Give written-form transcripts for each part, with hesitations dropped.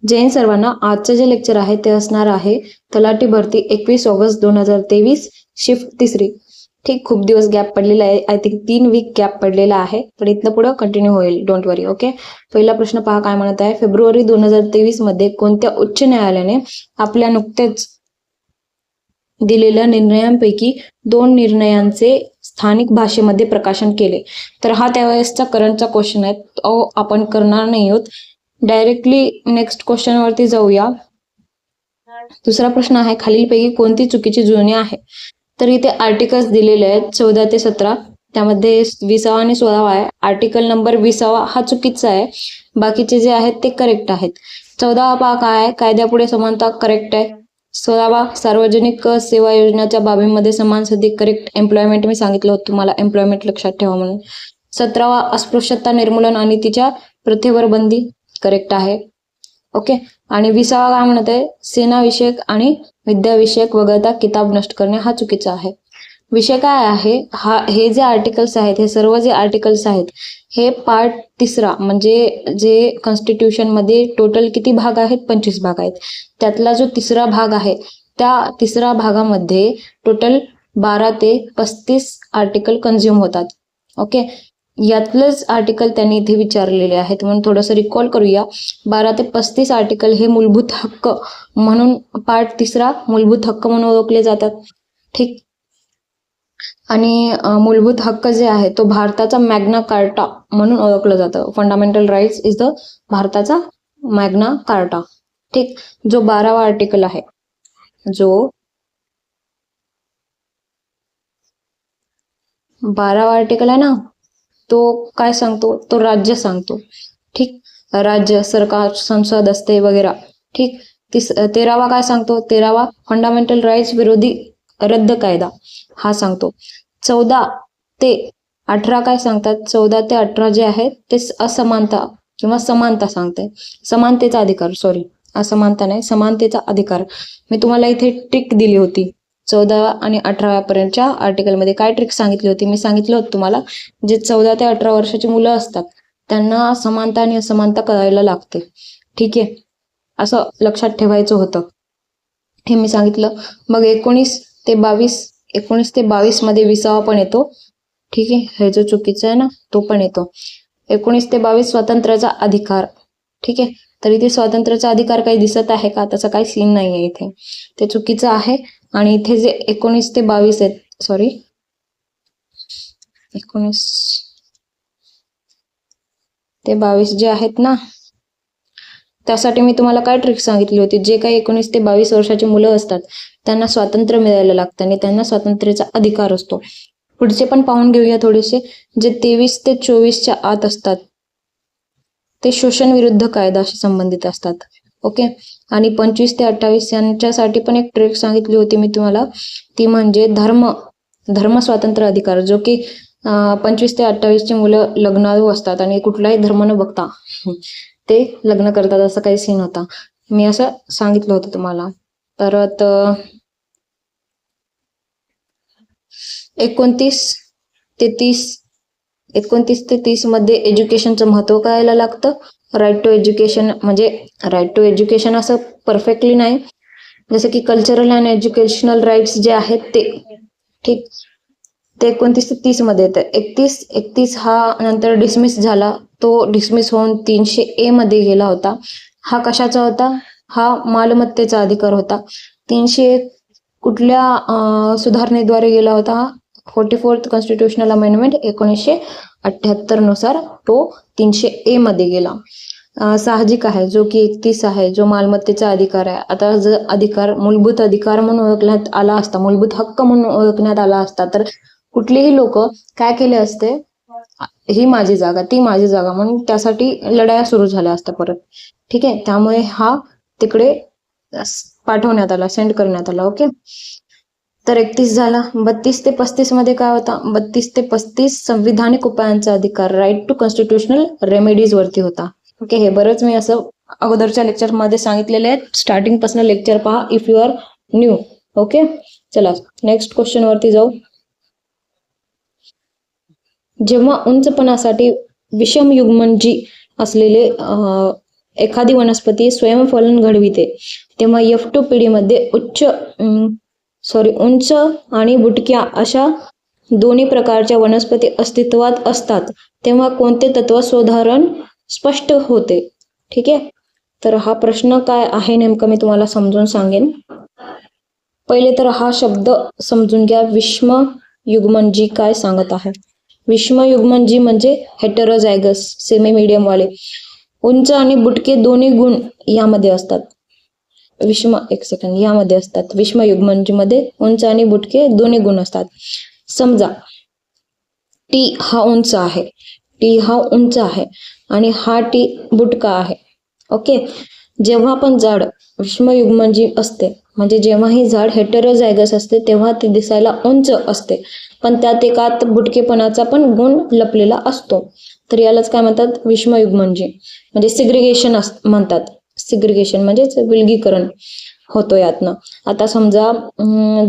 जैन सर्वांना आजचं जे लेक्चर आहे ते असणार आहे तलाठी भरती 21 ऑगस्ट 2023 शिफ्ट 3. ठीक, खूप दिवस गॅप पडलेला आहे. आय थिंक 3 वीक गॅप पडलेला आहे, पण इथनं पुढे कंटिन्यू होईल, डोंट वरी. ओके, पहिला प्रश्न पहा काय म्हणत आहे. फेब्रुवारी 2023 मध्ये कोणत्या उच्च न्यायालयाने आपल्या नुकतेच दिलेल्या निर्णयांपैकी 2 निर्णयांचे स्थानिक भाषेमध्ये प्रकाशन केले? तर हा त्यावेळेसचा करंटचा क्वेश्चन आहे, तो आपण करणार नाही आहोत. डायरेक्टली नेक्स्ट क्वेश्चन वरती जाऊया. दुसरा प्रश्न आहे, खालीलपैकी कोणती चुकीची जुळणी आहे? तर इथे आर्टिकल्स दिलेले आहेत 14 ते 17, त्यामध्ये 20 आणि 16 आहे. आर्टिकल नंबर 20 हा चुकीचा आहे, बाकीचे जे आहेत ते करेक्ट आहेत. 14 पहा काय आहे, कायद्यापुढे समानता करेक्ट आहे. 16 सार्वजनिक सेवा योजनेच्या बाबींमध्ये समान संधी करेक्ट. एम्प्लॉयमेंट मी सांगितलं होतं तुम्हाला, एम्प्लॉयमेंट लक्षात ठेवा म्हणून. 17 अस्पृश्यता निर्मूलन आणि तिच्या प्रथेवर बंदी करेक्ट आहे. ओके, आणि 20 काय म्हणत आहे, सेनाविषयक आणि विद्याविषयक वगळता किताब नष्ट करणे हा चुकीचा आहे. विषय काय आहे, हे जे आर्टिकल्स आहेत, हे सर्व जे आर्टिकल्स आहेत हे पार्ट 3 म्हणजे जे कॉन्स्टिट्यूशन मध्ये टोटल किती भाग आहेत, 25 भाग आहेत. त्यातला जो 3रा भाग आहे, त्या 3ऱ्या भागामध्ये टोटल 12 ते 35 आर्टिकल कन्झ्युम होतात. ओके, यातलंच आर्टिकल त्यांनी इथे विचारलेले आहेत, म्हणून थोडंसं रिकॉल करूया. 12 ते 35 आर्टिकल हे मूलभूत हक्क म्हणून, पार्ट 3 मूलभूत हक्क म्हणून ओळखले जातात. ठीक, आणि मूलभूत हक्क जे आहे तो भारताचा मॅग्ना कार्टा म्हणून ओळखलं जातं. फंडामेंटल राईट्स इज द भारताचा मॅग्ना कार्टा. ठीक, जो 12वा आर्टिकल आहे, जो 12वा आर्टिकल आहे ना, तो काय सांगतो, तो राज्य सांगतो. ठीक, राज्य, सरकार, संसद असते वगैरे. ठीक, 13वा काय सांगतो, 13वा फंडामेंटल राईट्स विरोधी रद्द कायदा हा सांगतो. 14 ते 18 काय सांगतात, 14 ते 18 जे आहेत ते असमानता किंवा समानता सांगते. समानतेचा अधिकार, सॉरी असमानता नाही, समानतेचा अधिकार. मी तुम्हाला इथे ट्रिक दिली होती 14 आणि 18 पर्यंतच्या आर्टिकलमध्ये. काय ट्रिक सांगितली होती, मी सांगितलं होतं तुम्हाला, जे 14 ते 18 वर्षाची मुलं असतात त्यांना समानता आणि असमानता कळायला लागते. ठीक आहे, असं लक्षात ठेवायचं होतं, हे मी सांगितलं. मग 19 ते 22 मध्ये 20 पण येतो. ठीक आहे, हे जो चुकीचा आहे ना तो पण येतो. 19 ते 22 स्वातंत्र्याचा अधिकार. ठीक आहे, तर इथे स्वातंत्र्याचा अधिकार काही दिसत आहे का, तसा काही सीन नाही आहे इथे, ते चुकीचं आहे. आणि इथे जे 19 ते 22 आहेत, सॉरी 19 ते 22 जे आहेत ना, त्यासाठी मी तुम्हाला काय ट्रिक सांगितली होती, जे काही 19 ते 22 वर्षाची मुलं असतात त्यांना स्वातंत्र्य मिळायला लागतं आणि त्यांना स्वातंत्र्याचा अधिकार असतो. पुढचे पण पाहून घेऊया थोडेसे. जे 23 ते 24च्या आत असतात ते शोषण विरुद्ध कायदाशी संबंधित असतात. ओके, आणि 25 ते 28 यांच्यासाठी पण एक ट्रिक सांगितली होती मी तुम्हाला, ती म्हणजे धर्म स्वातंत्र्य अधिकार, जो की 25 ते 28ची मुलं लग्नाळू असतात आणि कुठलाही धर्म न बघता ते लग्न करतात, असं काही सीन होता, मी असं सांगितलं होतं तुम्हाला. परत 29 ते 30 मध्ये एज्युकेशनचं महत्त्व कळायला लागतं. राईट टू एज्युकेशन, म्हणजे राईट टू एज्युकेशन असं परफेक्टली नाही, जसं की कल्चरल अँड एज्युकेशनल राईट्स जे आहेत ते. ठीक, ते 29 ते 30 मध्ये येतं. 31 हा नंतर डिसमिस झाला, तो डिसमिस होऊन 300A मध्ये गेला होता. हा कशाचा होता, हा मालमत्तेचा अधिकार होता. 301 कुठल्या सुधारणेद्वारे गेला होता, 44th कॉन्स्टिट्युशनल अमेंडमेंट 1978 नुसार तो 300A मध्ये गेला. साहजिक आहे, जो की 31 आहे, जो मालमत्तेचा अधिकार आहे. आता जर अधिकार मूलभूत अधिकार म्हणून ओळखण्यात आला असता, मूलभूत हक्क म्हणून ओळखण्यात आला असता, तर कुठलेही लोक काय केले असते, ही माझी जागा, ती माझी जागा म्हणून त्यासाठी लढाया सुरू झाल्या असत्या परत. ठीक आहे, त्यामुळे हा तिकडे पाठवण्यात आला, सेंड करण्यात आला. ओके, तर 31 झाला. 32 ते 35 मध्ये काय होता, 32 ते 35 संविधानिक उपायांचा अधिकार, राईट टू कॉन्स्टिट्युशनल रेमेडीज वरती होता. ओके, हे बरंच मी असं अगोदरच्या लेक्चर मध्ये सांगितलेले आहेत, स्टार्टिंग पासून लेक्चर पहा if you are new. Okay, चला नेक्स्ट क्वेश्चन वरती जाऊ. जेव्हा उंचपणासाठी विषम युग्मनजी असलेले एखादी वनस्पती स्वयंफलन घडविते तेव्हा F2 पिढीमध्ये उंच आणि बुटक्या अशा दोन्ही प्रकारच्या वनस्पती अस्तित्वात असतात तेव्हा कोणते तत्वसोधारण स्पष्ट होते. ठीक आहे, तर हा प्रश्न काय आहे नेमकं मी तुम्हाला समजून सांगेन. पहिले तर हा शब्द समजून घ्या, विषमयुग्मनजी काय सांगत आहे. विषमयुग्मनजी म्हणजे हेटेरोझायगस सेमी मीडियम वाले, उंच आणि बुटके दोन्ही गुण यामध्ये असतात. यामध्ये असतात. विषमयुग्मनजी मध्ये उंच आणि बुटके दोन्ही गुण असतात. समजा टी हा उंच आहे आणि हा टी बुटका आहे. ओके, जेव्हा पण झाड विषमयुग्मनजी असते म्हणजे जेव्हा ही झाड हेटेरोझायगस असते तेव्हा ती दिसायला उंच असते पण त्यात एकात बुटकेपणाचा पण गुण लपलेला असतो. तर यालाच काय म्हणतात, विषमयुग्मनजी म्हणजे सिग्रिगेशन म्हणतात. सिग्रिगेशन म्हणजेच विलगीकरण होतो यातनं. आता समजा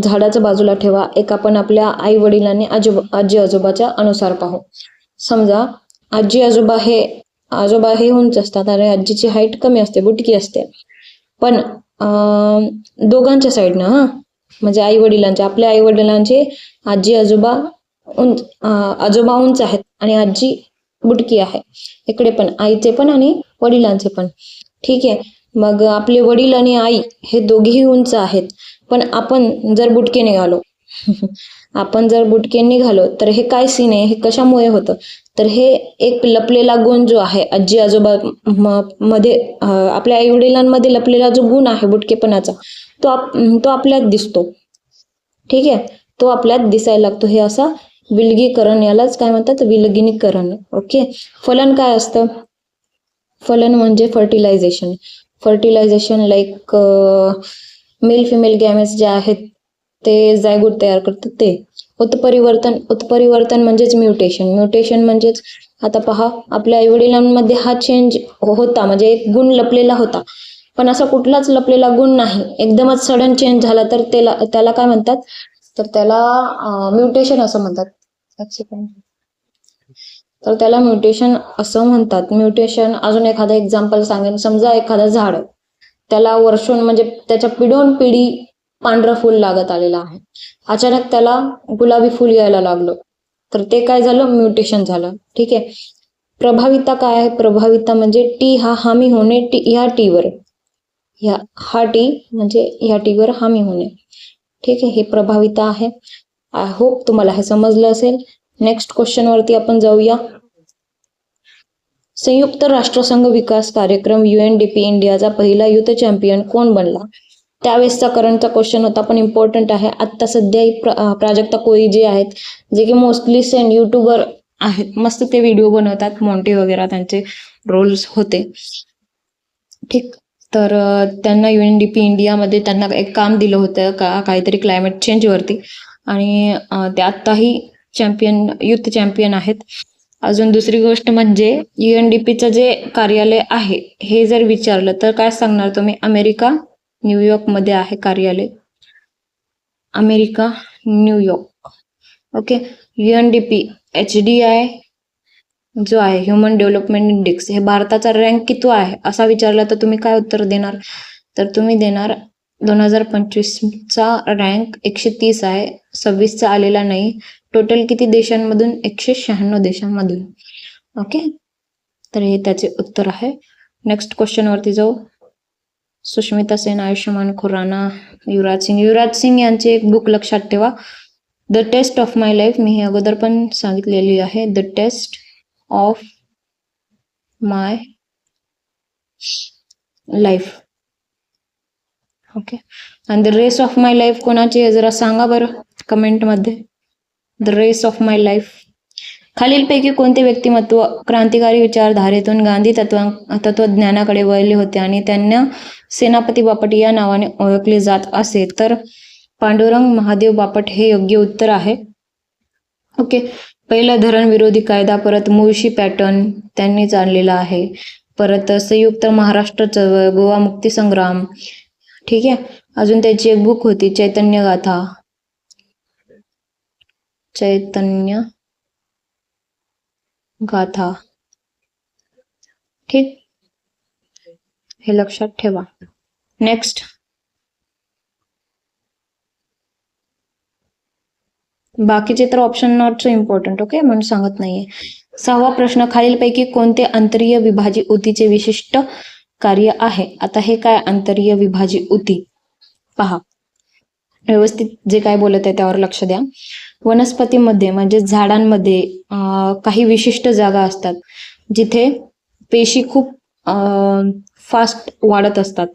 झाडाच्या बाजूला ठेवा, एक आपण आपल्या आई वडिलांनी आजी आजोबाच्या अनुसार पाहू. समजा आजोबा हे उंच असतात आणि आजीची हाईट कमी असते, बुटकी असते. पण दोघांच्या साईडनं म्हणजे आई वडिलांचे, आपल्या आई वडिलांचे आजोबा उंच आहेत आणि आजी बुटकी आहे. इकडे पण आईचे पण आणि वडिलांचे पण. ठीक आहे, मग आपले वडील आणि आई हे दोघेही उंच आहेत पण आपण जर बुटके निघालो तर हे काय सीन आहे, हे कशामुळे होतं, तर हे एक लपलेला गुण जो आहे आजी आजोबा मध्ये, आपल्या आई वडिलांमध्ये लपलेला जो गुण आहे बुटकेपणाचा तो आपल्यात दिसतो. ठीक आहे, तो आपल्यात दिसायला लागतो. हे असा विलगीकरण, यालाच काय म्हणतात, विलगीकरण. ओके, फलन काय असतं, फलन म्हणजे fertilization like male female gametes जे आहेत ते जायगोट तयार करतात ते. उत्परिवर्तन म्हणजेच म्युटेशन म्हणजेच आता पहा, आपल्या आईवडिलांमध्ये हा चेंज होता म्हणजे एक गुण लपलेला होता पण असा कुठलाच लपलेला गुण नाही, एकदमच सडन चेंज झाला तर त्याला काय म्हणतात, तर त्याला म्युटेशन असं म्हणतात. तर त्याला म्युटेशन असं म्हणतात. म्युटेशन अजून एखादं एक्झाम्पल सांगेन. समजा एखादं झाड, त्याला वर्षून म्हणजे त्याच्या पिढोन पिढी पांढरं फूल लागत आलेलं आहे, अचानक त्याला गुलाबी फूल यायला लागलं तर ते काय झालं, म्युटेशन झालं. ठीक आहे, प्रभाविता काय आहे, प्रभाविता म्हणजे टी हा हामी होणे, ह्या टीवर हामी होणे. ठीक आहे, हे प्रभाविता आहे. आय होप तुम्हाला हे समजलं असेल. नेक्स्ट क्वेश्चन वरती आपण जाऊया. संयुक्त राष्ट्रसंघ विकास कार्यक्रम UNDP इंडियाचा पहिला युथ चॅम्पियन कोण बनला, त्यावेळेसचा करंटचा क्वेश्चन होता पण इम्पॉर्टंट आहे. आता सध्या प्राजक्ता कोळी जे आहेत, जे की मोस्टली सेंड युट्यूबर आहेत, मस्त ते व्हिडिओ बनवतात, मॉन्टी वगैरे त्यांचे रोल्स होते. ठीक, तर त्यांना UNDP इंडियामध्ये त्यांना एक काम दिलं होतं काहीतरी क्लायमेट चेंज वरती आणि ते आत्ताही युथ चॅम्पियन आहेत. अजून दुसरी गोष्ट म्हणजे UNDPचं जे कार्यालय आहे हे जर विचारलं तर काय सांगणार तुम्ही, अमेरिका न्यूयॉर्क मध्ये आहे कार्यालय, America New York. Okay, UNDP HDI जो आहे ह्युमन डेव्हलपमेंट इंडेक्स, हे भारताचा रँक किती आहे असा विचारला तर तुम्ही काय उत्तर देणार, तर तुम्ही देणार 2025चा रँक 130 आहे, 26चा आलेला नाही. टोटल किती देशांमधून, 196 देशांमधून. ओके, तर हे त्याचे उत्तर आहे. नेक्स्ट क्वेश्चन वरती जाऊ. सुष्मिता सेन, आयुष्यमान खुराना, युवराज सिंग यांची एक बुक लक्षात ठेवा, the test of my life. मी हे अगोदर पण सांगितलेली आहे, the test of my life. Okay, आणि the race of my life कोणाची आहे जरा सांगा बरं कमेंट मध्ये. The race of my life. खालीलपैकी कोणते व्यक्तिमत्व क्रांतिकारी विचारधारेतून गांधी तत्वज्ञानाकडे वळले होते आणि त्यांना सेनापती बापट या नावाने ओळखले जात असे, तर पांडुरंग महादेव बापट हे योग्य उत्तर आहे. ओके, पहिला धरण विरोधी कायदा, परत मुळशी पॅटर्न त्यांनीच आणलेला आहे, परत संयुक्त महाराष्ट्र चळवळ, गोवा मुक्ती संग्राम. ठीक आहे, अजून त्याची एक बुक होती चैतन्य गाथा. ठीक, हे लक्षात ठेवा. नेक्स्ट, बाकीचे तर epsilon not so important, okay, म्हणून सांगत नाहीये. 6वा प्रश्न, खालीलपैकी कोणते अंतरीय विभाजी ऊतीचे विशिष्ट कार्य आहे? आता हे काय अंतरीय विभाजी ऊती, पहा व्यवस्थित जे काय बोलत आहे त्यावर लक्ष द्या. वनस्पतीमध्ये म्हणजे झाडांमध्ये काही विशिष्ट जागा असतात जिथे पेशी खूप फास्ट वाढत असतात.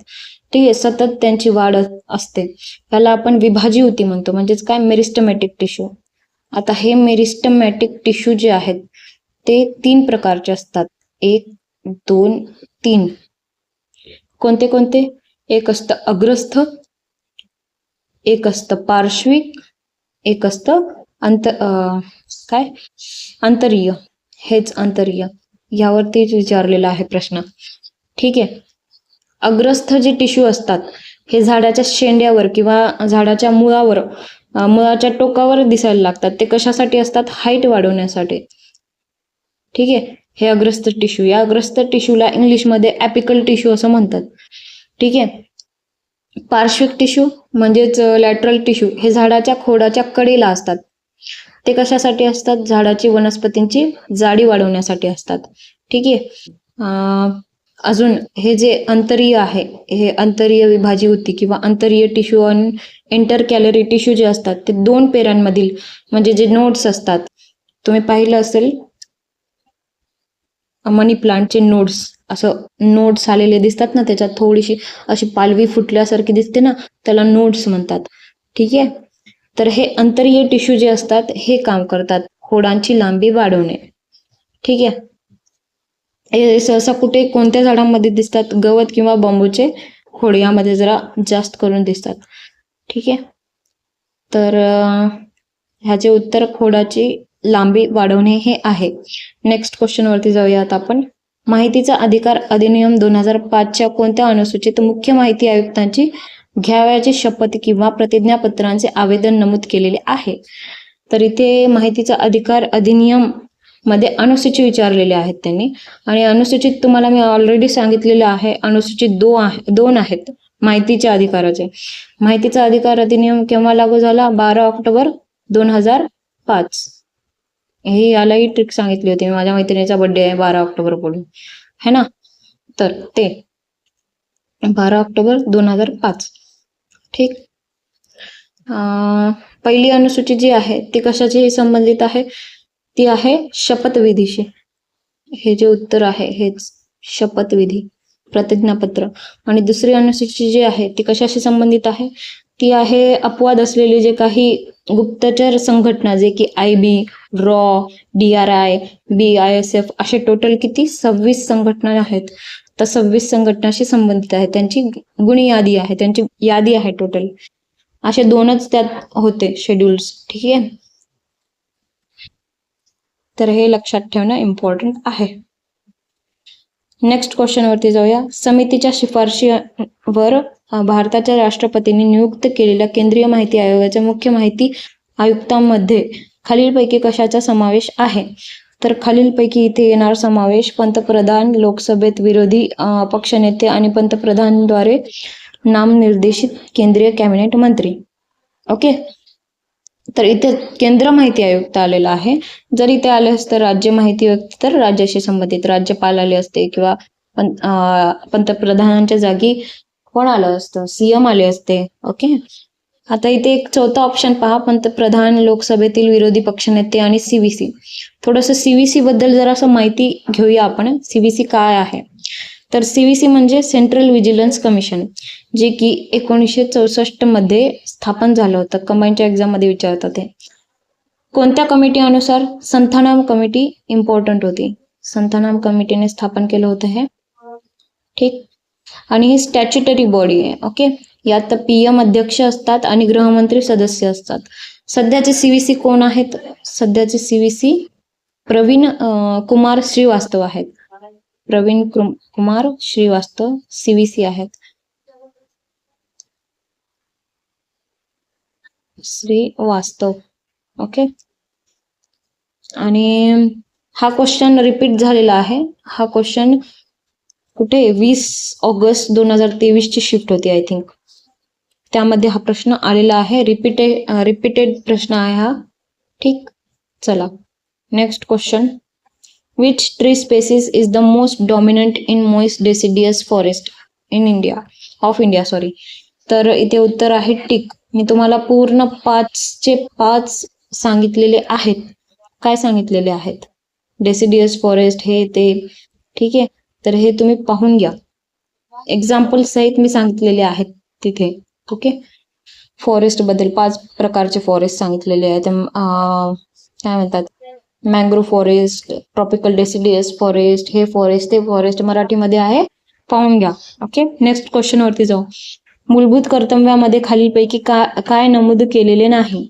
ठीक आहे, सतत त्यांची वाढ असते. त्याला आपण विभाजी ऊती म्हणतो, म्हणजेच काय, मेरिस्टमॅटिक टिश्यू. आता हे मेरिस्टमॅटिक टिश्यू जे आहेत ते 3 प्रकारचे असतात. 1, 2, 3. कोणते कोणते? एक असतं अग्रस्थ, एक असतं पार्श्विक, एक असतं अंतरीय. हेच अंतरीय, यावरतीच विचारलेला आहे प्रश्न. ठीक आहे, अग्रस्थ जे टिश्यू असतात हे झाडाच्या शेंड्यावर किंवा झाडाच्या मुळाच्या टोकावर दिसायला लागतात. ते कशासाठी असतात? हाईट वाढवण्यासाठी. ठीक आहे, हे अग्रस्थ टिश्यू. या अग्रस्थ टिश्यूला इंग्लिशमध्ये ॲपिकल टिश्यू असं म्हणतात. ठीक आहे, पार्श्विक टिश्यू म्हणजेच लॅटरल टिश्यू हे झाडाच्या खोडाच्या कडेला असतात. ते कशासाठी असतात? झाडाची वनस्पतींची जाडी वाढवण्यासाठी असतात. ठीक आहे, अजून हे जे अंतरीय आहे, हे अंतरीय विभाजी ऊती किंवा अंतरीय टिश्यू आणि इंटरकॅलरी टिश्यू जे असतात ते 2 पेरांमधील म्हणजे जे नोड्स असतात, तुम्ही पाहिलं असेल मनी प्लांटचे नोड्स, असं नोड्स आलेले दिसतात ना, त्याच्यात थोडीशी अशी पालवी फुटल्यासारखी दिसते ना, त्याला नोड्स म्हणतात. ठीक आहे, तर हे अंतरीय टिश्यू जे असतात हे काम करतात खोडांची लांबी वाढवणे. ठीक आहे, हे सहसा कुठे कोणत्या झाडांमध्ये दिसतात? गवत किंवा बांबूचे खोड यामध्ये जरा जास्त करून दिसतात. ठीक आहे, तर ह्याचे उत्तर खोडाची लांबी वाढवणे हे आहे. नेक्स्ट क्वेश्चन वरती जाऊयात आपण. माहितीचा अधिकार अधिनियम 2005च्या कोणत्या अनुसूचित मुख्य माहिती आयुक्तांची घ्यावयाची शपथ किंवा प्रतिज्ञापत्रांचे आवेदन नमूद केलेले आहे? तर इथे माहितीचा अधिकार अधिनियम मध्ये अनुसूचित विचारलेले आहेत त्यांनी, आणि अनुसूचित तुम्हाला मी ऑलरेडी सांगितलेलं आहे, अनुसूचित 2 आहेत माहितीच्या अधिकाराचे. माहितीचा अधिकार अधिनियम केव्हा लागू झाला? 12 ऑक्टोबर 2005. हे यालाही ट्रिक सांगितली होती, माझ्या मैत्रिणीचा बर्थडे आहे 12 ऑक्टोबर बोलून, है ना, तर ते 12 ऑक्टोबर 2005. ठीक, पहिली अनुसूची जी आहे ती कशाशी संबंधित आहे? ती आहे शपथविधीशी. हे जे उत्तर आहे हेच शपथविधी, प्रतिज्ञापत्र. आणि दुसरी अनुसूची जी आहे ती कशाशी संबंधित आहे? ती आहे अपवाद असलेले जे काही गुप्तचर संघटना, जे की IB, रॉ, DRI, BISF असे टोटल किती 26 संघटना आहेत. तर 26 संघटनाशी संबंधित आहे, त्यांची गुणी यादी आहे, त्यांची यादी आहे टोटल. असे 2च त्यात होते शेड्यूल्स. ठीक आहे, तर हे लक्षात ठेवणं इम्पॉर्टंट आहे. नेक्स्ट क्वेश्चन वरती जाऊया. समितीच्या शिफारशीवर भारताच्या राष्ट्रपतींनी नियुक्त केलेल्या केंद्रीय माहिती आयोगाच्या मुख्य माहिती आयुक्तांमध्ये खालीलपैकी कशाचा समावेश आहे? तर खालीलपैकी इथे येणार समावेश पंतप्रधान, लोकसभेत विरोधी पक्षनेते आणि पंतप्रधानांद्वारे नामनिर्देशित केंद्रीय कॅबिनेट मंत्री. ओके, तर इथे केंद्र माहिती आयुक्त आलेला आहे. जर इथे आले असतं राज्य माहिती आयुक्त तर राज्याशी संबंधित राज्यपाल आले असते, किंवा पंतप्रधानांच्या जागी कोण आलं असतं? CM आले असते. ओके, आता इथे एक चौथा ऑप्शन पहा, पंतप्रधान, लोकसभेतील विरोधी पक्षनेते आणि CVC. थोडंसं CVC बद्दल जरासं माहिती घेऊया आपण. CVC काय आहे? तर CVC म्हणजे सेंट्रल व्हिजिलन्स कमिशन, जे की 1964 मध्ये स्थापन झालं होतं. कंबाईनच्या एक्झाम मध्ये विचारतात ते. कोणत्या कमिटी अनुसार? संथानाम कमिटी इम्पॉर्टंट होती, संथानाम कमिटीने स्थापन केलं होतं हे. ठीक, आणि ही स्टॅच्युटरी बॉडी आहे. ओके, यात PM अध्यक्ष असतात आणि गृहमंत्री सदस्य असतात. सध्याचे CVC कोण आहेत? सध्याचे CVC प्रवीण कुमार श्रीवास्तव आहेत. प्रवीण कुमार श्रीवास्तव CVC आहेत. श्रीवास्तव. ओके, आणि हा क्वेश्चन रिपीट झालेला आहे. हा क्वेश्चन कुठे 20 ऑगस्ट 2023 ची शिफ्ट होती आय थिंक. त्यामध्ये हा प्रश्न आलेला आहे. रिपीटेड प्रश्न आहे हा. ठीक, चला next question. Which tree species is the most dominant in moist deciduous forest in India sorry. तर इथे उत्तर आहे टीक. मी तुम्हाला पूर्ण 5चे 5 सांगितलेले आहेत. काय सांगितलेले आहेत? डेसिडियस फॉरेस्ट हे ते. ठीक आहे, तर हे तुम्ही पाहून घ्या. एक्झाम्पल सहित मी सांगितलेले आहेत तिथे. ओके, फॉरेस्ट बद्दल 5 प्रकारचे फॉरेस्ट सांगितलेले आहेत. काय म्हणतात, mangrove forest, tropical deciduous forest, हे फॉरेस्ट ते फॉरेस्ट मराठीमध्ये आहे, पाहून घ्या. ओके, नेक्स्ट क्वेश्चन वरती जाऊ. मूलभूत कर्तव्यामध्ये खालीलपैकी काय नमूद केलेले नाही?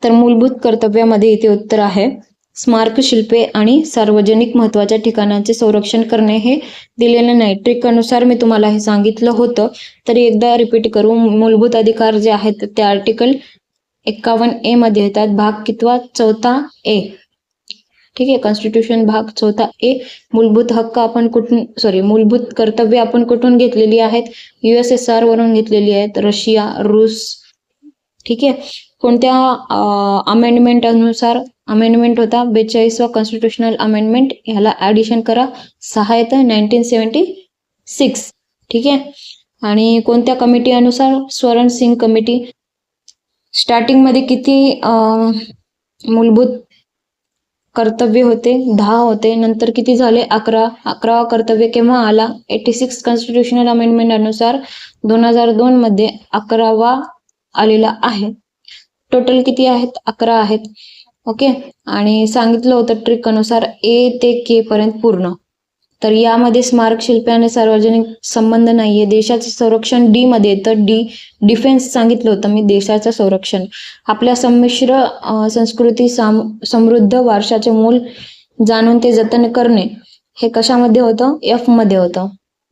तर मूलभूत कर्तव्यामध्ये इथे उत्तर आहे स्मारक शिल्पे आणि सार्वजनिक महत्वाच्या ठिकाणांचे संरक्षण करणे हे दिलेलं नाही. ट्रिक अनुसार मी तुम्हाला हे सांगितलं होतं, तरी एकदा रिपीट करू. मूलभूत अधिकार जे आहेत ते आर्टिकल 51A मध्ये येतात. भाग कितवा? 4A. ठीक आहे, कॉन्स्टिट्यूशन भाग 4A. मूलभूत हक्क आपण मूलभूत कर्तव्य आपण कुठून घेतलेली आहेत? USSR वरून घेतलेली आहेत. रशिया, रूस. ठीक आहे, कोणत्या अमेंडमेंट अनुसार? अमेंडमेंट होता 42वा कॉन्स्टिट्यूशनल अमेंडमेंट. ह्याला ऍडिशन करा, 6 येतं, 1976. ठीक आहे, आणि कोणत्या कमिटी अनुसार? स्वर्ण सिंग कमिटी. स्टार्टिंग मध्ये किती मूलभूत कर्तव्य होते? 10 होते. नंतर किती झाले? 11. 11वा कर्तव्य केव्हा आला? 86 कॉन्स्टिट्यूशनल अमेंडमेंट अनुसार 2002 मध्ये 11वा आलेला आहे. टोटल किती आहेत? 11 आहेत. ओके, आणि सांगितलं होतं ट्रिक अनुसार A ते K पर्यंत पूर्ण. तर यामध्ये स्मारक शिल्पे आणि सार्वजनिक संबंध नाहीये. देशाचे संरक्षण D मध्ये येतं. डिफेन्स सांगितलं होतं मी, देशाचं संरक्षण. आपल्या संमिश्र संस्कृती समृद्ध वारशाचे मूल जाणून ते जतन करणे हे कशामध्ये होतं? F मध्ये होतं.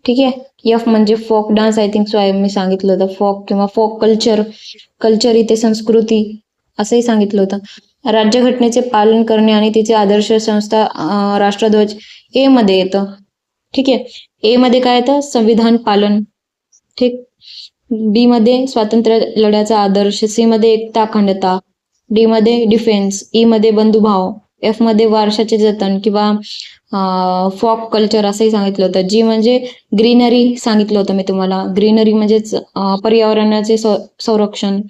ठीक आहे, F म्हणजे folk dance. I think so मी सांगितलं होतं फोक किंवा फोक कल्चर इथे संस्कृती असंही सांगितलं होतं. राज्यघटनेचे पालन करणे आणि तिचे आदर्श संस्था राष्ट्रध्वज A मध्ये येतं. ठीक आहे, A मध्ये काय येतं? संविधान पालन. ठीक, B मध्ये स्वातंत्र्य लढ्याचा आदर्श, C मध्ये एकता अखंडता, D मध्ये डिफेन्स, E मध्ये बंधुभाव, F मध्ये वारशाचे जतन किंवा फॉक कल्चर असंही सांगितलं होतं. G म्हणजे ग्रीनरी सांगितलं होतं मी तुम्हाला. ग्रीनरी म्हणजेच पर्यावरणाचे संरक्षण.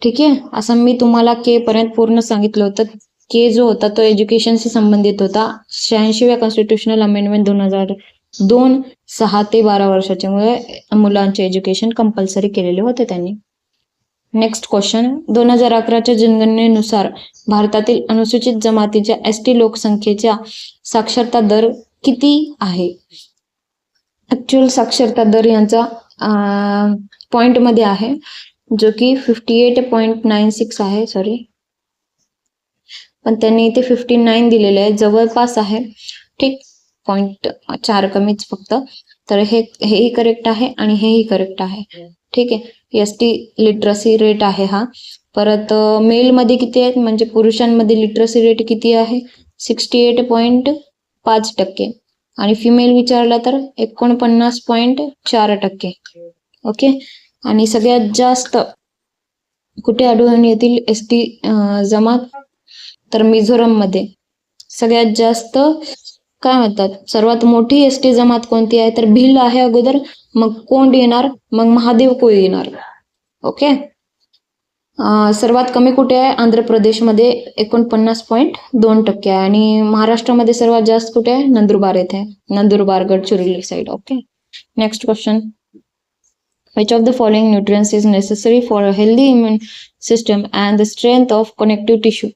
ठीक आहे, असं मी तुम्हाला K पर्यंत पूर्ण सांगितलं होतं. K जो होता तो एज्युकेशनशी संबंधित होता. 86व्या कॉन्स्टिट्यूशनल अमेंडमेंट 2002, 6 ते 12 वर्षाच्या मुलांचे एज्युकेशन कंपल्सरी केलेले होते त्यांनी. Next question. 2011च्या जनगणनेनुसार भारतातील अनुसूचित जमातीच्या ST लोकसंख्येच्या साक्षरता दर किती आहे? ऍक्च्युअल साक्षरता दर यांचा पॉइंट मध्ये आहे, जो की 58.96 आहे. सॉरी, पण त्यांनी इथे 59 दिलेले आहे, जवळपास आहे. ठीक, 0.4 कमीच फक्त. तर हेही करेक्ट आहे आणि हेही करेक्ट आहे. ठीक आहे, ST लिटरसी रेट आहे हा. परत मेल मध्ये किती आहेत म्हणजे पुरुषांमध्ये लिटरसी रेट किती आहे? 68.5% आणि फिमेल विचारला तर 49.4%. ओके, आणि सगळ्यात जास्त कुठे आढळून येतील ST जमात? तर मिझोरम मध्ये सगळ्यात जास्त. काय म्हणतात, सर्वात मोठी ST जमात कोणती आहे? तर भिल आहे अगोदर, मग कोंड येणार, मग महादेव कोळी येणार. ओके, सर्वात कमी कुठे आहे? आंध्र प्रदेशमध्ये 49.2% आहे. आणि महाराष्ट्रामध्ये सर्वात जास्त कुठे आहे? नंदुरबार येथे, Nandurbar Gadchiroli side. Okay, next question. Which of the following nutrients is necessary for a healthy immune system and the strength of connective tissue?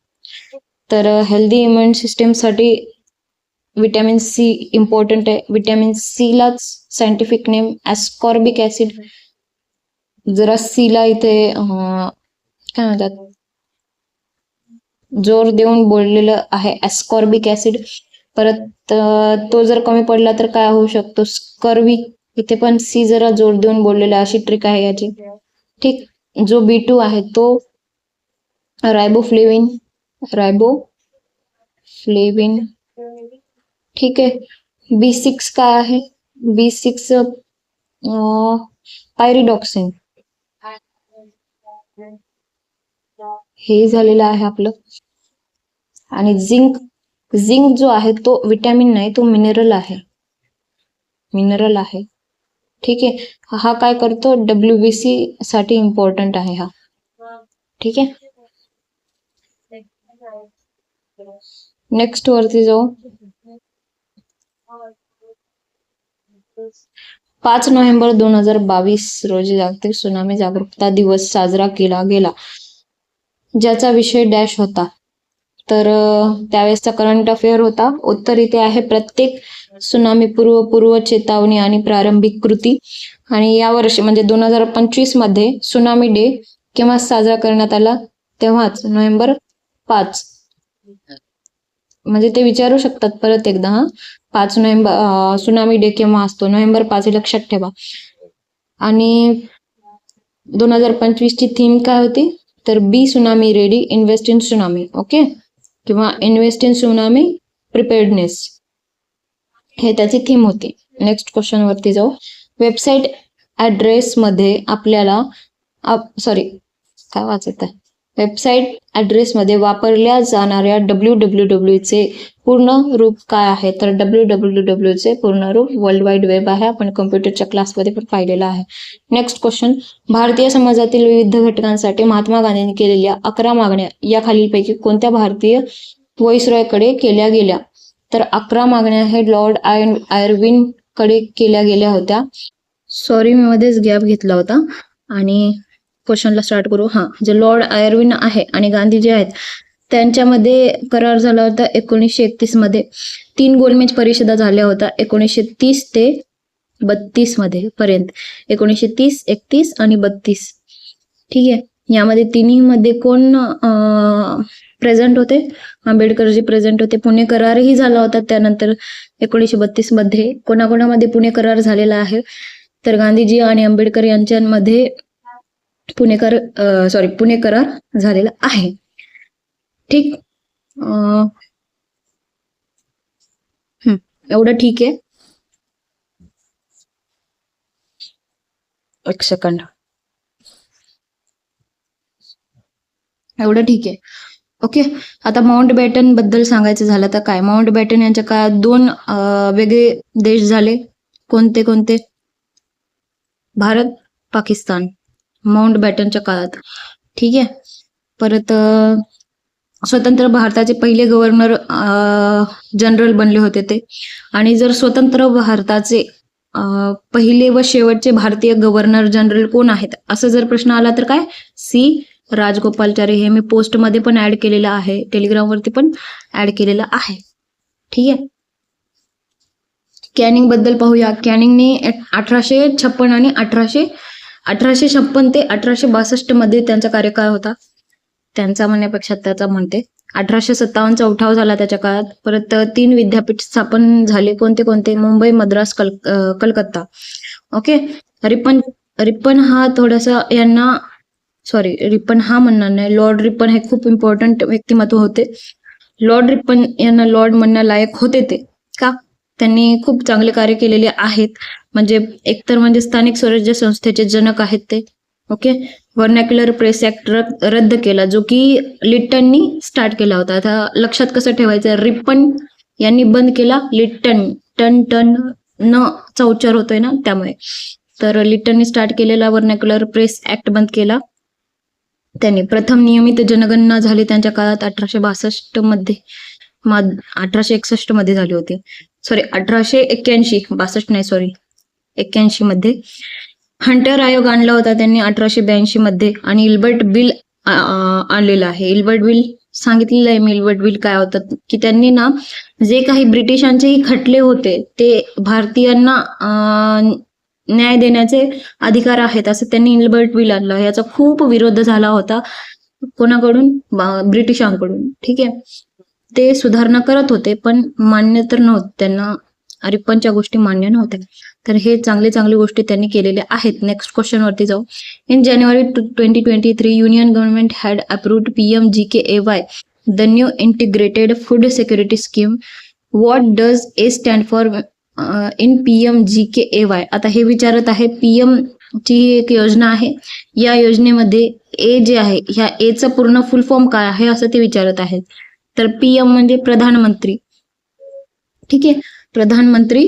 तर हेल्दी इम्युन सिस्टम साठी विटॅमिन C इम्पॉर्टंट आहे. विटॅमिन C लाच सायंटिफिक नेम ॲस्कॉर्बिक ऍसिड. जरा C ला इथे काय म्हणतात, जोर देऊन बोललेलं आहे ॲस्कॉर्बिक ऍसिड. परत तो जर कमी पडला तर काय होऊ शकतो? स्कर्वी. इथे पण C जरा जोर देऊन बोललेला, अशी ट्रिक आहे याची. ठीक, जो B2 आहे तो रायबोफ्लेविन. ठीक आहे, B6 काय आहे? B6 पायरिडॉक्सिन हे झालेलं आहे आपलं. आणि झिंक, झिंक जो आहे तो विटॅमिन नाही, तो मिनरल आहे. मिनरल आहे. ठीक आहे. हा काय करतो? WBC साठी इम्पॉर्टंट आहे हा. ठीक आहे. नेक्स्ट वरती जाऊ. 5 नोव्हेंबर 2022 रोजी जागतिक सुनामी जागरूकता दिवस साजरा केला गेला, ज्याचा विषय डॅश होता. तर त्यावेळेसचा करंट अफेअर होता. उत्तर इथे आहे, प्रत्येक सुनामी पूर्व चेतावणी आणि प्रारंभिक कृती. आणि यावर्षी म्हणजे 2025 मध्ये सुनामी डे केव्हा साजरा करण्यात आला? तेव्हाच नोव्हेंबर 5. म्हणजे ते विचारू शकतात परत एकदा. 5 नोव्हेंबर सुनामी डे केव्हा असतो? नोव्हेंबर 5 हे लक्षात ठेवा. आणि 2025 ची थीम काय होती? तर be tsunami ready, invest in tsunami. Okay, किंवा इन्व्हेस्ट इन सुनामी प्रिपेअर्डनेस, हे त्याची थीम होती. नेक्स्ट क्वेश्चन वरती जाऊ. वेबसाईट ऍड्रेस मध्ये आपल्याला काय वाचत आहे? वेबसाईट ऍड्रेस मध्ये वापरल्या जाणाऱ्या www चे पूर्ण रूप काय आहे? तर www चे पूर्ण रूप वर्ल्ड वाईड वेब आहे. आपण कम्प्युटरच्या क्लासमध्ये पण पाहिलेलं आहे. Next question. भारतीय समाजातील विविध घटकांसाठी महात्मा गांधींनी केलेल्या 11 मागण्या या खालीलपैकी कोणत्या भारतीय व्हाईसरॉयकडे केल्या गेल्या? तर 11 मागण्या हे लॉर्ड आयर्विन कडे केल्या गेल्या होत्या. सॉरी, मी मध्येच गॅप घेतला होता. आणि क्वेश्चनला स्टार्ट करू. जे लॉर्ड आयर्विन आहे आणि गांधी जे आहेत त्यांच्यामध्ये करार झाला होता 1931 मध्ये. 3 गोलमेज परिषदा झाल्या होत्या 1930 ते 32 मध्ये पर्यंत. 1930, 31 आणि 32. ठीक आहे. यामध्ये तिन्ही मध्ये कोण प्रेझेंट होते? आंबेडकरजी प्रेझेंट होते. पुणे करारही झाला होता त्यानंतर 1932 मध्ये. कोणाकोणामध्ये पुणे करार झालेला आहे? तर गांधीजी आणि आंबेडकर यांच्यामध्ये पुणे करार झालेला आहे. ठीक. एवढं ठीक आहे. एक सेकंड. एवढं ठीक आहे. ओके. आता माउंट बॅटन बद्दल सांगायचं झालं तर काय? माउंट बॅटन यांच्या काळात 2 वेगळे देश झाले. कोणते कोणते? भारत, पाकिस्तान. माउंट बॅटनच्या काळात. ठीक आहे. परत स्वतंत्र भारताचे पहिले गव्हर्नर जनरल बनले होते ते. आणि जर स्वतंत्र भारताचे पहिले व शेवटचे भारतीय गव्हर्नर जनरल कोण आहेत असं जर प्रश्न आला तर काय? सी राजगोपालचारी. हे मी पोस्टमध्ये पण ऍड केलेलं आहे, टेलिग्रामवरती पण ऍड केलेलं आहे. ठीक आहे. कॅनिंग बद्दल पाहूया. कॅनिंगने 1856 आणि 1856 ते 1862 मध्ये त्यांचा कार्यकाळ होता. त्यांचा म्हणण्यापेक्षा त्याचा म्हणते. 1857चा उठाव झाला त्याच्या काळात. परत 3 विद्यापीठ स्थापन झाले. कोणते कोणते? मुंबई, मद्रास, कलकत्ता. ओके. रिपन हा थोडासा यांना रिपन हा म्हणणार नाही, लॉर्ड रिपन हे खूप इम्पॉर्टंट व्यक्तिमत्व होते. लॉर्ड रिपन यांना लॉर्ड म्हणण्यालायक होते ते. का? त्यांनी खूप चांगले कार्य केलेले आहेत. म्हणजे एकतर म्हणजे स्थानिक स्वराज्य संस्थेचे जनक आहेत ते. ओके. व्हर्नॅक्युलर प्रेस ऍक्ट रद्द केला, जो की लिट्टननी स्टार्ट केला होता. आता लक्षात कसं ठेवायचं? रिपन यांनी बंद केला. लिट्टन, टन न चा उच्चार होतोय ना, त्यामुळे. तर लिट्टननी स्टार्ट केलेला व्हर्नॅक्युलर प्रेस ऍक्ट बंद केला त्यांनी. प्रथम नियमित जनगणना झाली त्यांच्या काळात 1862 मध्ये. 1861 मध्ये झाली होती. 1881, 62 नाही, 81 मध्ये. हंटर आयोग आणला होता त्यांनी 1882 मध्ये. आणि इल्बर्ट बिल आणलेलं आहे. इल्बर्ट बिल सांगितलेलं आहे मी. इल्बर्ट बिल काय होतं की त्यांनी ना जे काही ब्रिटिशांचेही खटले होते ते भारतीयांना न्याय देण्याचे अधिकार आहेत असं त्यांनी इल्बर्ट बिल आणलं. याचा खूप विरोध झाला होता. कोणाकडून? ब्रिटिशांकडून. ठीक आहे. ते सुधारणा करत होते पण मान्य तर नव्हतं त्यांना. रिपनच्या गोष्टी मान्य नव्हत्या. तर हे चांगले गोष्टी त्यांनी केलेल्या आहेत. नेक्स्ट क्वेश्चन वरती जाऊ. In January 2023 union government had approved PMGKAY, the new integrated food security scheme. What does a stand for? In PMGKAY. आता हे विचारत आहे, PM ची एक योजना आहे, या योजनेमध्ये ए जे आहे, ह्या एचं पूर्ण फुल फॉर्म काय आहे असं ते विचारत आहेत. तर PM म्हणजे प्रधानमंत्री. ठीक आहे, प्रधानमंत्री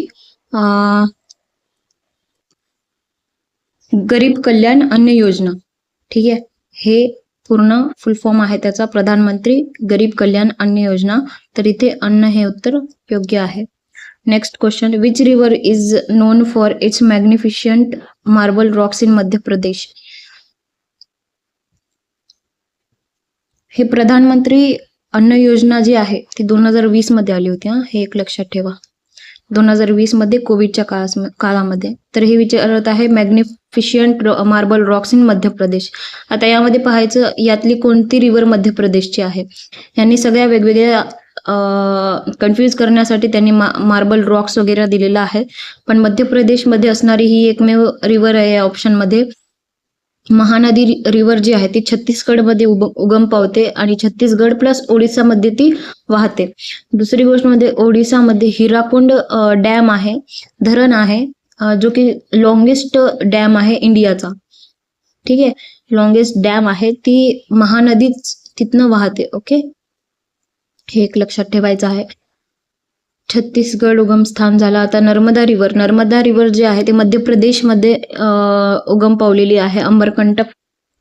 गरीब कल्याण अन्न योजना. ठीक आहे, हे पूर्ण फुल फॉर्म आहे त्याचा, प्रधानमंत्री गरीब कल्याण अन्न योजना. तर इथे अन्न हे उत्तर योग्य आहे. Next question, which river is known for its magnificent marble rocks in Madhya Pradesh. हे प्रधानमंत्री अन्न योजना जी आहे ती 2020 मध्ये आली होती. हे एक लक्षात ठेवा, 2020 मध्ये कोविडच्या काळामध्ये. तर हे विचारत आहे मॅग्निफिशियंट मार्बल रॉक्स इन मध्य प्रदेश. आता यामध्ये पाहायचं यातली कोणती रिव्हर मध्य प्रदेशची आहे. यांनी सगळ्या वेगवेगळ्या कन्फ्यूज करण्यासाठी त्यांनी मार्बल रॉक्स वगैरे दिलेला आहे, पण मध्य प्रदेशमध्ये असणारी ही एकमेव रिव्हर आहे या ऑप्शनमध्ये. महानदी रिव्हर जी आहे ती छत्तीसगडमध्ये उगम पावते आणि छत्तीसगड प्लस ओडिसामध्ये ती वाहते. दुसरी गोष्ट मध्ये ओडिसामध्ये हिराकुंड डॅम आहे, धरण आहे, जो की लॉंगेस्ट डॅम आहे इंडियाचा. ठीक आहे, लॉंगेस्ट डॅम आहे, ती महानदीच तिथनं वाहते. ओके, हे एक लक्षात ठेवायचं आहे. छत्तीसगड उगम स्थान झाला. आता नर्मदा रिव्हर जे आहे ते मध्य प्रदेशमध्ये उगम पावलेली आहे, अमरकंटक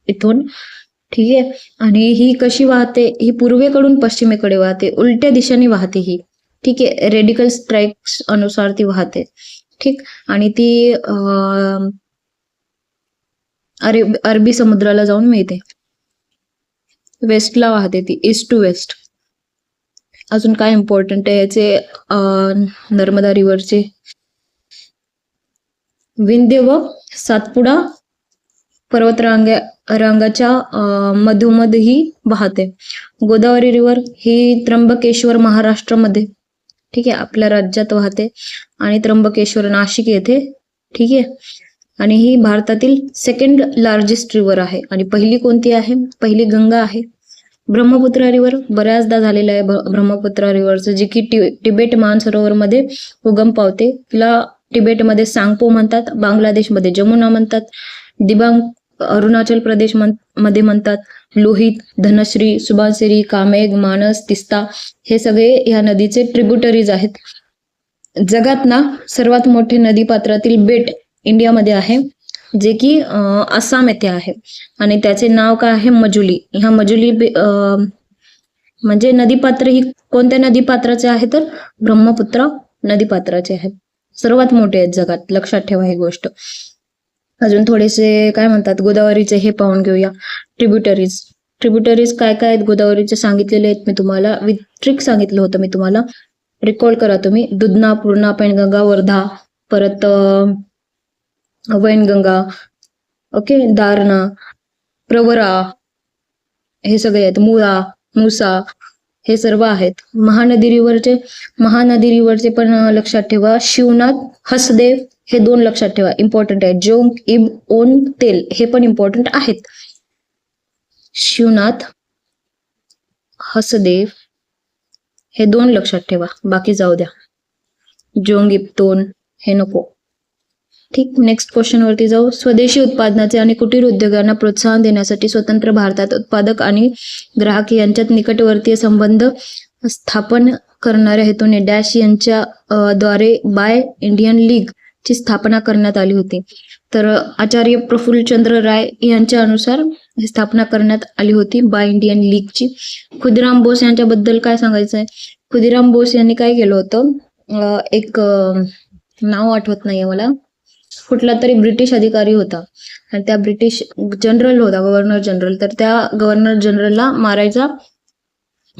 इथून. ठीक आहे, आणि ही कशी वाहते, ही पूर्वेकडून पश्चिमेकडे वाहते, उलट्या दिशेने वाहते ही. ठीक आहे, रेडिकल स्ट्राइक्स अनुसार ती वाहते. ठीक, आणि ती अरबी समुद्राला जाऊन मिळते, वेस्टला वाहते ती, ईस्ट टू वेस्ट. अजून काय इम्पॉर्टंट आहे याचे नर्मदा रिव्हरचे, विंध्य व सातपुडा पर्वतरांगाच्या मधोमध ही वाहते. गोदावरी रिव्हर ही त्र्यंबकेश्वर महाराष्ट्रामध्ये, ठीक आहे, आपल्या राज्यात वाहते, आणि त्र्यंबकेश्वर नाशिक येथे. ठीक आहे, आणि ही भारतातील सेकंड लार्जेस्ट रिव्हर आहे. आणि पहिली कोणती आहे, पहिली गंगा आहे. ब्रह्मपुत्रा रिव्हर बऱ्याचदा झालेलं आहे ब्रह्मपुत्रा रिव्हरचं, जी की तिबेट मानसरोवर मध्ये उगम पावते. तिला तिबेटमध्ये सांगपो म्हणतात, बांगलादेशमध्ये जमुना म्हणतात, दिबांग अरुणाचल प्रदेश मध्ये म्हणतात, लोहित, धनश्री, सुबानसिरी, कामेघ, मानस, तिस्ता हे सगळे या नदीचे ट्रिब्युटरीज आहेत. जगात ना सर्वात मोठे नदीपात्रातील बेट इंडियामध्ये आहे, जे की आसाम येथे आहे, आणि त्याचे नाव काय आहे, मजुली. ह्या मजुली म्हणजे नदीपात्र ही कोणत्या नदीपात्राचे आहे, तर ब्रह्मपुत्रा नदीपात्राचे आहेत. सर्वात मोठे आहेत जगात, लक्षात ठेवा ही गोष्ट. अजून थोडेसे काय म्हणतात गोदावरीचे हे पाहून घेऊया. ट्रिब्युटरीज काय काय आहेत गोदावरीचे सांगितलेले आहेत मी तुम्हाला, विथ ट्रिक सांगितलं होतं मी तुम्हाला, रिकॉल करा तुम्ही. दुधना, पूर्णा, पैनगंगा, वर्धा, परत वैनगंगा, ओके, दारणा, प्रवरा, हे सगळे आहेत, मुळा, मुसा, हे सर्व आहेत. महानदी रिव्हरचे पण लक्षात ठेवा. शिवनाथ, हसदेव हे 2 लक्षात ठेवा, इम्पॉर्टंट आहे. जोंग, इब, ओन, तेल हे पण इम्पॉर्टंट आहेत. शिवनाथ, हसदेव हे 2 लक्षात ठेवा, बाकी जाऊ द्या. जोंग, इब, तोन हे नको. ठीक, नेक्स्ट क्वेश्चन वरती जाऊ. स्वदेशी उत्पादनाचे आणि कुटीर उद्योगांना प्रोत्साहन देण्यासाठी स्वतंत्र भारतात उत्पादक आणि ग्राहक यांच्यात निकटवर्तीय संबंध स्थापन करणाऱ्या हेतूने डॅश यांच्या द्वारे बाय इंडियन लीग ची स्थापना करण्यात आली होती. तर आचार्य प्रफुल्लचंद्र राय यांच्या अनुसार ही स्थापना करण्यात आली होती बाय इंडियन लीगची. खुदिराम बोस यांच्याबद्दल काय सांगायचं आहे. खुदिराम बोस यांनी काय केलं होतं, एक नाव आठवत नाहीये मला, कुठला तरी ब्रिटिश अधिकारी होता आणि त्या ब्रिटिश जनरल होता, गव्हर्नर जनरल, तर त्या गव्हर्नर जनरलला मारायचा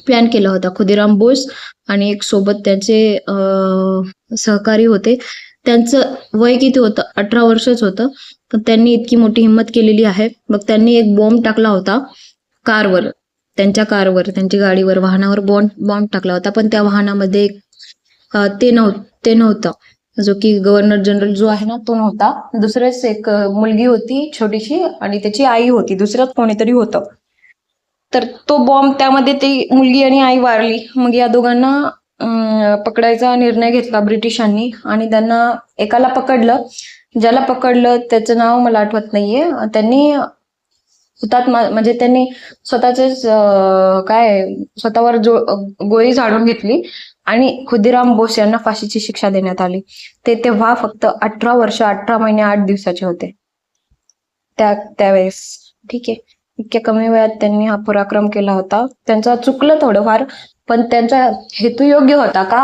प्लॅन केला होता. खुदिराम बोस आणि एक सोबत त्यांचे सहकारी होते. त्यांचं वय किती होतं, 18 वर्षच होतं, पण त्यांनी इतकी मोठी हिंमत केलेली आहे. मग त्यांनी एक बॉम्ब टाकला होता कारवर, त्यांच्या गाडीवर, वाहनावर बॉम्ब टाकला होता, पण त्या वाहनामध्ये ते नव्हतं, जो की गव्हर्नर जनरल जो आहे ना तो नव्हता. दुसरेच एक मुलगी होती छोटीशी आणि त्याची आई होती, दुसऱ्याच कोणीतरी होतं. तर तो बॉम्ब त्यामध्ये ती मुलगी आणि आई वारली. मग या दोघांना पकडायचा निर्णय घेतला ब्रिटिशांनी आणि त्यांना एकाला पकडलं. ज्याला पकडलं त्याचं नाव मला आठवत नाहीये. त्यांनी हुतात्मा म्हणजे त्यांनी स्वतःचेच स्वतःवर गोळी झाडून घेतली आणि खुदीराम बोस यांना फाशीची शिक्षा देण्यात आली. ते तेव्हा फक्त 18 वर्ष 18 महिने 8 दिवसाचे होते त्यावेळेस. ठीक आहे, इतक्या कमी वयात त्यांनी हा पराक्रम केला होता. त्यांचा चुकलं थोडंफार, पण त्यांचा हेतू योग्य होता. का?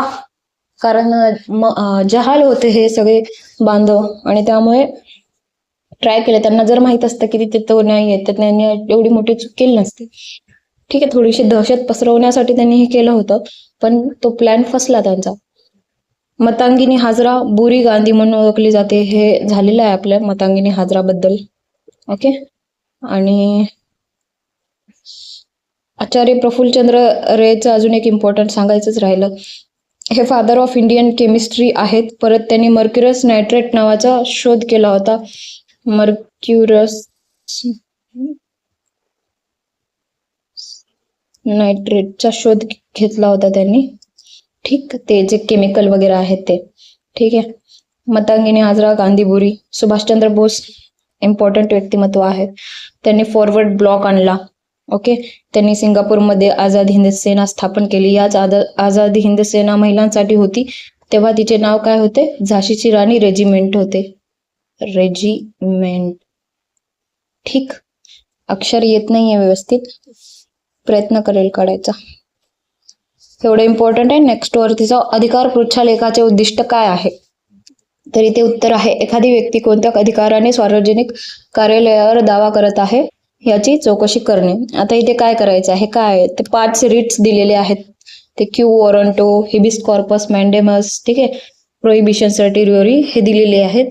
कारण जहाल होते हे सगळे बांधव आणि त्यामुळे ट्राय केले. त्यांना जर माहित असतं की तिथे तो नाही आहे तर त्यांनी एवढी मोठी चूक केली नसती. ठीक आहे, थोडीशी दहशत पसरवण्यासाठी त्यांनी हे केलं होतं, पण तो प्लॅन फसला त्यांचा. मतांगिनी हाजरा बुरी गांधी म्हणून ओळखली जाते. हे झालेलं आहे आपल्या मतांगिनी हाजरा बद्दल. ओके. आणि आचार्य प्रफुल्लचंद्र रेचं अजून एक इम्पॉर्टंट सांगायचंच राहिलं. हे फादर ऑफ इंडियन केमिस्ट्री आहेत. परत त्यांनी मर्क्युरस नायट्रेट नावाचा शोध केला होता. मर्क्युरस नायट्रेटचा शोध घेतला होता त्यांनी. ठीक, ते जे केमिकल वगैरे आहेत ते. ठीक आहे. मतांगिनी हाजरा, गांधी बुरी. सुभाषचंद्र बोस इम्पॉर्टंट व्यक्तिमत्व आहे. त्यांनी फॉरवर्ड ब्लॉक आणला. ओके. त्यांनी सिंगापूरमध्ये आझाद हिंद सेना स्थापन केली. याच आझाद हिंद सेना महिलांसाठी होती. तेव्हा तिचे नाव काय होते? झाशीची राणी रेजिमेंट होते. रेजिमेंट. ठीक, अक्षर येत नाहीये व्यवस्थित, प्रयत्न करेल काढायचा. एवढं इम्पॉर्टंट आहे. नेक्स्ट वरतीचा अधिकार पृच्छालेखाचे उद्दिष्ट काय आहे? तर इथे उत्तर आहे, एखादी व्यक्ती कोणत्या अधिकाराने सार्वजनिक कार्यालयावर दावा करत आहे याची चौकशी करणे. आता इथे काय करायचं आहे? काय आहे ते 5 रिट्स दिलेले आहेत. ते क्यू वॉरंटो, हिबिस कॉर्पस, मॅन्डेमस, ठीक आहे, प्रोहिबिशन, सर्टिरिओरी हे दिलेले आहेत.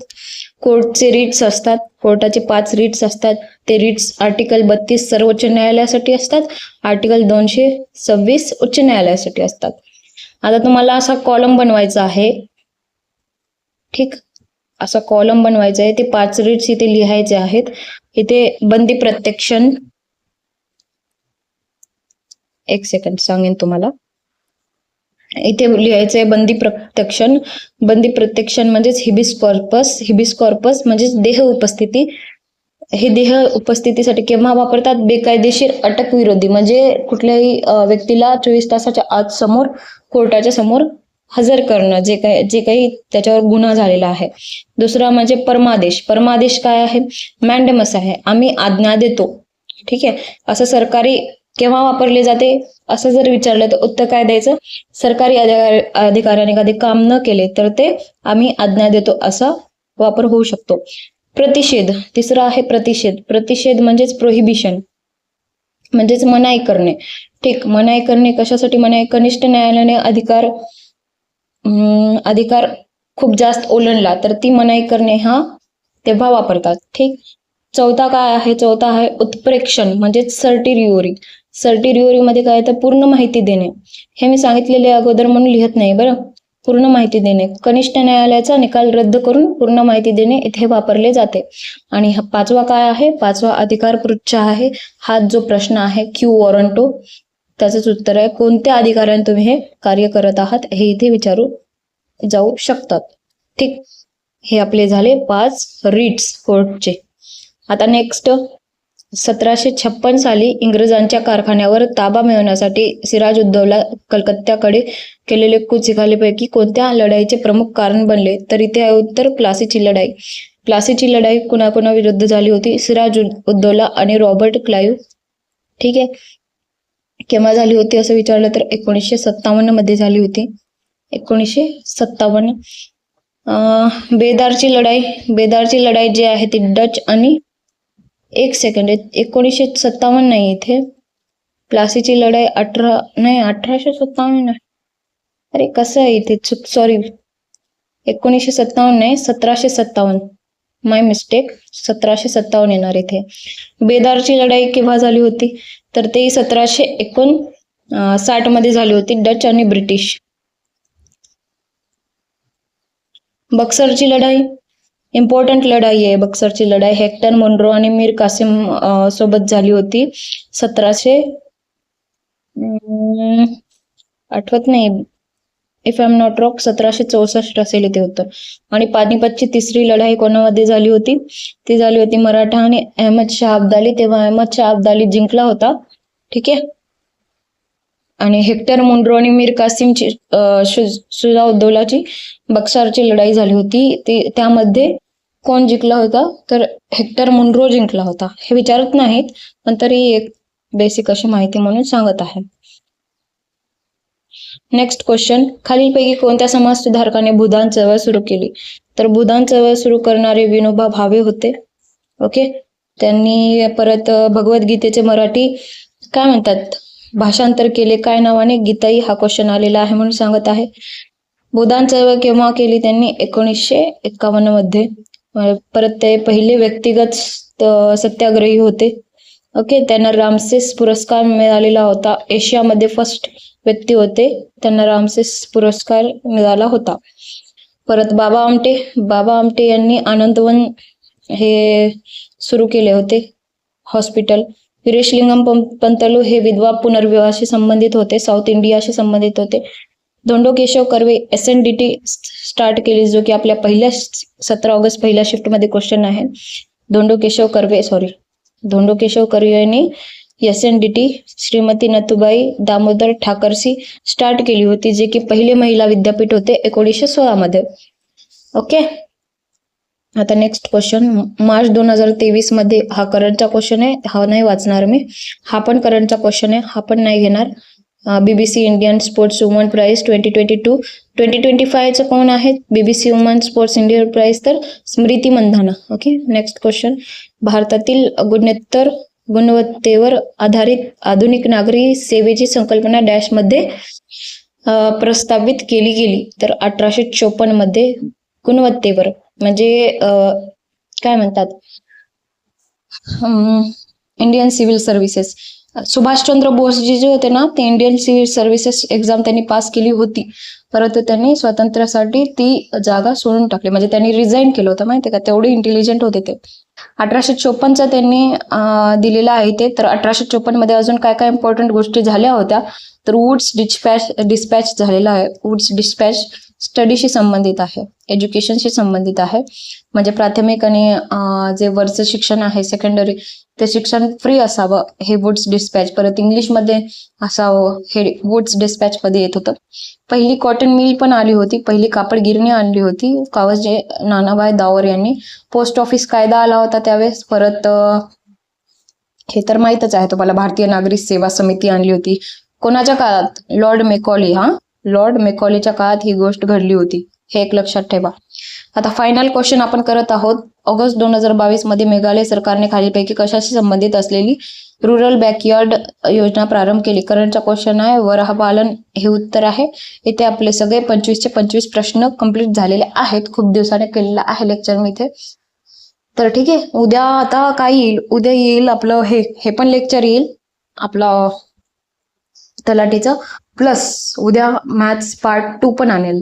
कोर्टचे रिट्स असतात. कोर्टाचे 5 रिट्स असतात. ते रिट्स आर्टिकल 32 सर्वोच्च न्यायालयासाठी असतात. आर्टिकल 226 उच्च न्यायालयासाठी असतात. आता तुम्हाला असा कॉलम बनवायचा आहे. ठीक, असा कॉलम बनवायचा आहे. ते 5 रिट्स इथे लिहायचे आहेत. इथे बंदी प्रत्यक्षण, एक सेकंड सांगेन तुम्हाला. इथे लिहायचंय बंदी प्रत्यक्षण. बंदी प्रत्यक्षण म्हणजेच हिबिस कॉर्पस. हिबिस कॉर्पस म्हणजेच देह उपस्थिती. हे देह उपस्थितीसाठी केव्हा वापरतात? बेकायदेशीर अटक विरोधी, म्हणजे कुठल्याही व्यक्तीला 24 तासाच्या आत समोर कोर्टाच्या समोर हजर करणं, जे काही त्याच्यावर गुन्हा झालेला आहे. दुसरा म्हणजे परमादेश. परमादेश काय आहे? मॅन्डेमस आहे. आम्ही आज्ञा देतो. ठीक आहे, असं सरकारी केव्हा वापरले जाते असं जर विचारलं तर उत्तर काय द्यायचं? सरकारी अधिकाऱ्याने कधी काम न केले तर ते आम्ही आज्ञा देतो असा वापर होऊ शकतो. प्रतिषेध. तिसरा आहे प्रतिषेध. प्रतिषेध म्हणजेच प्रोहिबिशन, म्हणजेच मनाई करणे. ठीक, मनाई करणे. कशासाठी मनाई? कनिष्ठ न्यायालयाने अधिकार खूप जास्त ओलांडला तर ती मनाई करणे हा तेव्हा वापरतात. ठीक. चौथा काय आहे? चौथा आहे उत्प्रेक्षण म्हणजेच सर्टिरिओरी. सर्टिरिओरी मध्ये काय तर पूर्ण माहिती देणे. हे मी सांगितलेले अगोदर म्हणून लिहत नाही बरं. पूर्ण माहिती देणे. कनिष्ठ न्यायालयाचा निकाल रद्द करून पूर्ण माहिती देणे इथे वापरले जाते. आणि हा 5वा काय आहे? 5वा अधिकार पृच्छ आहे. हा जो प्रश्न आहे क्यू वॉरंटो, त्याचंच उत्तर आहे कोणत्या अधिकाऱ्याने तुम्ही हे कार्य करत आहात हे इथे विचारू जाऊ शकतात. ठीक, हे आपले झाले 5 रिट्स कोर्टचे. आता नेक्स्ट, 1756 साली इंग्रजांच्या कारखान्यावर ताबा मिळवण्यासाठी सिराज उद्दौला कलकत्त्याकडे केलेले कूचकालीपैकी कोणत्या लढाईचे प्रमुख कारण बनले? तर इथे आहे उत्तर प्लासीची लढाई. प्लासीची लढाई कुणाकुणाविरुद्ध झाली होती? सिराज उद्दौला आणि रॉबर्ट क्लाइव्ह. ठीक आहे, केव्हा झाली होती असं विचारलं तर 1957 मध्ये झाली होती. 1957. बेदारची लढाई. बेदारची लढाई जी आहे ती डच आणि 1957 नाही, इथे प्लासीची लढाई 1857. अरे कसं आहे इथे चूक, सॉरी, 1957 नाही, 1757. माय मिस्टेक, 1757 येणार इथे. बेदारची लढाई केव्हा झाली होती? तर ते 1759 मध्ये झाली होती, डच आणि ब्रिटिश. बक्सरची लढाई इम्पॉर्टंट लढाई आहे. बक्सरची लढाई हेक्टर मोन्रो आणि मीर कासिम सोबत झाली होती. 1700 आठवत नाही, if I am not wrong 1764 असेल इथे उत्तर. आणि पानिपतची तिसरी लढाई कोणामध्ये झाली होती? ती झाली होती मराठा आणि अहमद शाह अब्दाली. तेव्हा अहमद शाह अब्दाली जिंकला होता. ठीक आहे. आणि हेक्टर मुनरो आणि मीर कासिमची शुजाउद्दौलाची बक्सारची लढाई झाली होती. त्यामध्ये कोण जिंकला होता? तर हेक्टर मुनरो जिंकला होता. हे विचारत नाहीत, पण तरी एक बेसिक अशी माहिती म्हणून सांगत आहे. नेक्स्ट क्वेश्चन, खालीलपैकी कोणत्या समाज सुधारकाने भूदान चळवळ सुरू केली? तर भूदान चळवळ सुरू करणारे विनोबा भावे होते. ओके. त्यांनी परत भगवद्गीतेचे मराठी काय म्हणतात भाषांतर केले काय नावाने? गीताई. हा क्वेश्चन आलेला आहे म्हणून सांगत आहे. भूदान चळवळ केव्हा केली त्यांनी? 1951 मध्ये. परत ते पहिले व्यक्तिगत सत्याग्रही होते. ओके. त्यांना रामसेस पुरस्कार मिळालेला होता. एशियामध्ये फर्स्ट व्यक्ती होते, त्यांना रामसेस पुरस्कार मिळाला होता. परत बाबा आमटे यांनी आनंदवन हे सुरू केले होते हॉस्पिटल. वीरेशलिंगम पंतलू हे विधवा पुनर्विवाहाशी संबंधित होते, साऊथ इंडियाशी संबंधित होते. धोंडो केशव कर्वे SNDT स्टार्ट केली, जो की आपल्या पहिल्या 17 ऑगस्ट पहिल्या शिफ्टमध्ये क्वेश्चन आहे. धोंडो केशव कर्वे यांनी SNDT श्रीमती नथुबाई दामोदर ठाकरसी स्टार्ट केली होती, जे की पहिले महिला विद्यापीठ होते 1916 मध्ये. ओके. आता नेक्स्ट क्वेश्चन, मार्च 2023 मध्ये. हा करंटचा क्वेश्चन आहे, हा नाही वाचणार मी. हा पण करंटचा क्वेश्चन आहे, हा पण नाही घेणार. BBC Indian sports woman prize 2022. 2025 कोण आहेत BBC woman sports Indian prize? तर Smriti Mandhana. Okay. Next question, भारतातील गुणवत्तेवर आधारित आधुनिक नागरी सेवेची संकल्पना डॅश मध्ये प्रस्तावित केली गेली? तर 1854 मध्ये. गुणवत्तेवर म्हणजे काय म्हणतात, Indian civil services. Subhash Chandra Bose जे होते ना, ते इंडियन सिव्हिल सर्व्हिसेस एक्झाम त्यांनी पास केली होती, परंतु त्यांनी स्वातंत्र्यासाठी ती जागा सोडून टाकली, म्हणजे त्यांनी रिझाईन केलं होतं, माहिती का? तेवढे इंटेलिजंट होते ते. 1854 त्यांनी दिलेला आहे ते. तर 1854 मध्ये अजून काय काय इम्पॉर्टंट गोष्टी झाल्या होत्या? तर वुड्स डिस्पॅच झालेला आहे. वुड्स डिस्पॅच स्टडीशी संबंधित आहे, एज्युकेशनशी संबंधित आहे, म्हणजे प्राथमिक आणि जे वरचं शिक्षण आहे सेकंडरी ते शिक्षण फ्री असावं, हे वुड्स डिस्पॅच. परत इंग्लिशमध्ये असावं, हे वुड्स डिस्पॅच मध्ये येत होतं. पहिली कॉटन मिल पण आली होती, पहिली कापड गिरणी आणली होती कावजे नानाभाई दावर यांनी. पोस्ट ऑफिस कायदा आला होता त्यावेळेस. परत हे तर माहीतच आहे तुम्हाला, भारतीय नागरिक सेवा समिती आणली होती. कोणाच्या काळात? लॉर्ड मेकॉली. लॉर्ड मेकॉलीच्या काळात ही गोष्ट घडली होती, हे एक लक्षात ठेवा. आता फायनल क्वेश्चन आपण करत आहोत. ऑगस्ट 2022 मध्ये मेघालय सरकारने खालीलपैकी कशाशी संबंधित असलेली रुरल बॅकयार्ड योजना प्रारंभ केली? करंटचा क्वेश्चन आहे, वराहपालन हे उत्तर आहे. इथे आपले सगळे 25चे 25 प्रश्न कंप्लीट झालेले आहेत. खूप दिवसाने केलेला आहे लेक्चर मी इथे. तर ठीक आहे, उद्या आता काय येईल? उद्या येईल आपलं हे पण लेक्चर येईल आपलं तलाठीचं, प्लस उद्या मॅथ्स पार्ट 2 पण आणेल.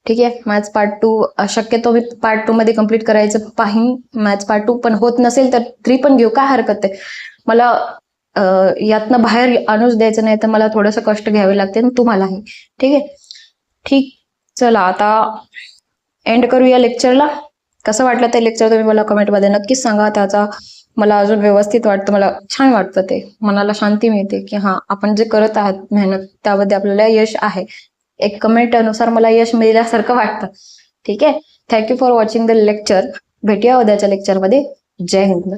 ठीक आहे, मॅथ्स पार्ट 2 शक्यतो मी पार्ट 2 मध्ये कम्प्लीट करायचं पाहीन. मॅथ्स पार्ट 2 पण होत नसेल तर 3 पण घेऊ, काय हरकत आहे. मला यातनं बाहेर आणूच द्यायचं नाही, तर मला थोडंसं कष्ट घ्यावे लागते तुम्हालाही. ठीक आहे, ठीक. चला आता एंड करूया लेक्चरला. कसं वाटलं ते लेक्चर तुम्ही मला कमेंटमध्ये नक्कीच सांगा. त्याचा मला अजून व्यवस्थित वाटतं, मला छान वाटतं, ते मनाला शांती मिळते की हा आपण जे करत आहात मेहनत त्यामध्ये आपल्याला यश आहे. एक कमेंट अनुसार मला यश मिळाल्यासारखं वाटतं. ठीक आहे, thank you for watching the lecture. भेटूया उद्याच्या लेक्चरमध्ये. जय हिंद.